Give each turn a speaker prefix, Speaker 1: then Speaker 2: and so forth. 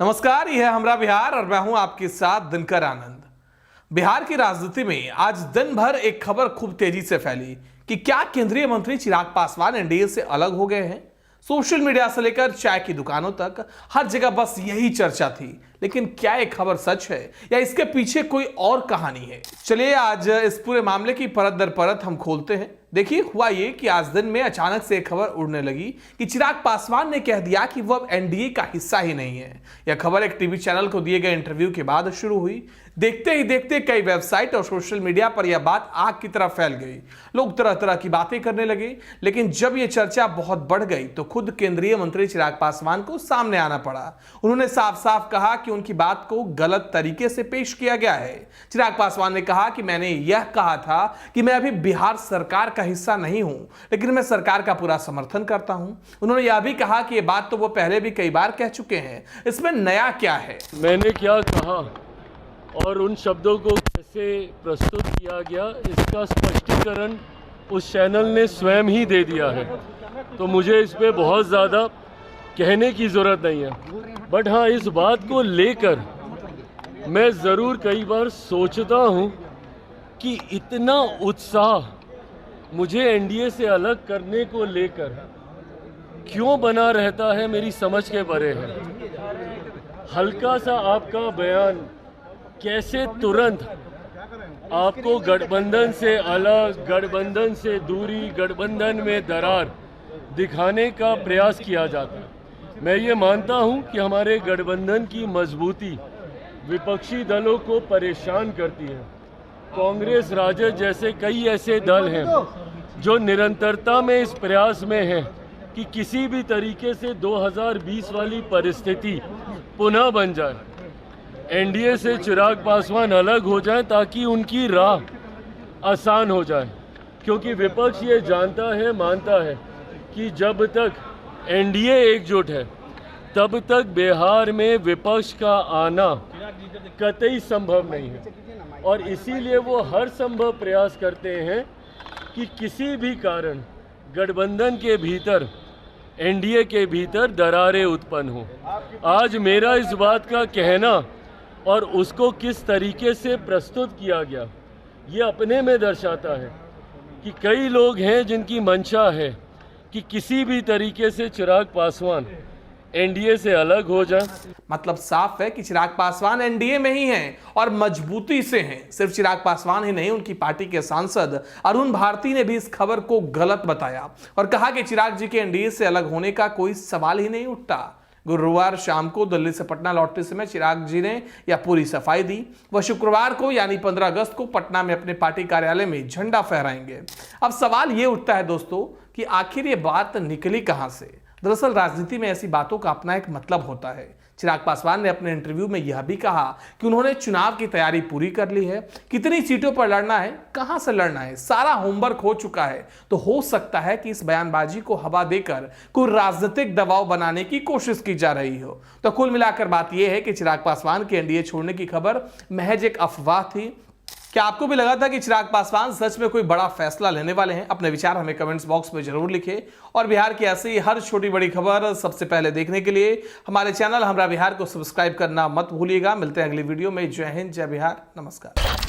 Speaker 1: नमस्कार, यह है हमरा बिहार और मैं हूं आपके साथ दिनकर आनंद। बिहार की राजनीति में आज दिन भर एक खबर खूब तेजी से फैली कि क्या केंद्रीय मंत्री चिराग पासवान एनडीए से अलग हो गए हैं। सोशल मीडिया से लेकर चाय की दुकानों तक हर जगह बस यही चर्चा थी, लेकिन क्या ये खबर सच है या इसके पीछे कोई और कहानी है? चलिए आज इस पूरे मामले की परत दर परत हम खोलते हैं। देखिए, हुआ ये कि आज दिन में अचानक से एक खबर उड़ने लगी कि चिराग पासवान ने कह दिया कि वो अब एनडीए का हिस्सा ही नहीं है। यह खबर एक टीवी चैनल को दिए गए इंटरव्यू के बाद शुरू हुई। देखते ही देखते कई वेबसाइट और सोशल मीडिया पर यह बात आग की तरह फैल गई। लोग तरह तरह की बातें करने लगे, लेकिन जब यह चर्चा बहुत बढ़ गई तो खुद केंद्रीय मंत्री चिराग पासवान को सामने आना पड़ा। उन्होंने साफ साफ कहा कि उनकी बात को गलत तरीके से पेश किया गया है। चिराग पासवान ने कहा कि मैंने यह कहा था कि मैं अभी बिहार सरकार का हिस्सा नहीं हूं, लेकिन मैं सरकार का पूरा समर्थन करता हूं। उन्होंने यह भी कहा कि यह बात तो वो पहले भी कई बार कह चुके हैं, इसमें नया क्या है।
Speaker 2: मैंने क्या कहा और उन शब्दों को कैसे प्रस्तुत किया गया, इसका स्पष्टीकरण उस चैनल ने स्वयं ही दे दिया है, तो मुझे इस पे बहुत ज़्यादा कहने की ज़रूरत नहीं है। बट हाँ, इस बात को लेकर मैं ज़रूर कई बार सोचता हूँ कि इतना उत्साह मुझे एनडीए से अलग करने को लेकर क्यों बना रहता है, मेरी समझ के परे है। हल्का सा आपका बयान कैसे तुरंत आपको गठबंधन से अलग, गठबंधन से दूरी, गठबंधन में दरार दिखाने का प्रयास किया जाता है। मैं ये मानता हूँ कि हमारे गठबंधन की मजबूती विपक्षी दलों को परेशान करती है। कांग्रेस, राजद जैसे कई ऐसे दल हैं जो निरंतरता में इस प्रयास में हैं कि किसी भी तरीके से 2020 वाली परिस्थिति पुनः बन जाए, एनडीए से चिराग पासवान अलग हो जाए ताकि उनकी राह आसान हो जाए। क्योंकि विपक्ष ये जानता है, मानता है कि जब तक एनडीए एकजुट है तब तक बिहार में विपक्ष का आना कतई संभव नहीं है, और इसीलिए वो हर संभव प्रयास करते हैं कि किसी भी कारण गठबंधन के भीतर, एनडीए के भीतर दरारें उत्पन्न हो। आज मेरा इस बात का कहना और उसको किस तरीके से प्रस्तुत किया गया, ये अपने में दर्शाता है कि कई लोग हैं जिनकी मंशा है कि किसी भी तरीके से चिराग पासवान एनडीए से अलग हो जाए।
Speaker 1: मतलब साफ है कि चिराग पासवान एनडीए में ही हैं और मजबूती से हैं। सिर्फ चिराग पासवान ही नहीं, उनकी पार्टी के सांसद अरुण भारती ने भी इस खबर को गलत बताया और कहा कि चिराग जी के एनडीए से अलग होने का कोई सवाल ही नहीं उठता। गुरुवार शाम को दिल्ली से पटना लौटते समय चिराग जी ने यह पूरी सफाई दी। वह शुक्रवार को यानी 15 अगस्त को पटना में अपने पार्टी कार्यालय में झंडा फहराएंगे। अब सवाल यह उठता है दोस्तों कि आखिर ये बात निकली कहां से। दरअसल राजनीति में ऐसी बातों का अपना एक मतलब होता है। चिराग पासवान ने अपने इंटरव्यू में यह भी कहा कि उन्होंने चुनाव की तैयारी पूरी कर ली है, कितनी सीटों पर लड़ना है, कहां से लड़ना है, सारा होमवर्क हो चुका है। तो हो सकता है कि इस बयानबाजी को हवा देकर कोई राजनीतिक दबाव बनाने की कोशिश की जा रही हो। तो कुल मिलाकर बात यह है कि चिराग पासवान के एनडीए छोड़ने की खबर महज एक अफवाह थी। क्या आपको भी लगा था कि चिराग पासवान सच में कोई बड़ा फैसला लेने वाले हैं? अपने विचार हमें कमेंट्स बॉक्स में जरूर लिखें और बिहार की ऐसी हर छोटी बड़ी खबर सबसे पहले देखने के लिए हमारे चैनल हमरा बिहार को सब्सक्राइब करना मत भूलिएगा। मिलते हैं अगली वीडियो में। जय हिंद, जय बिहार, नमस्कार।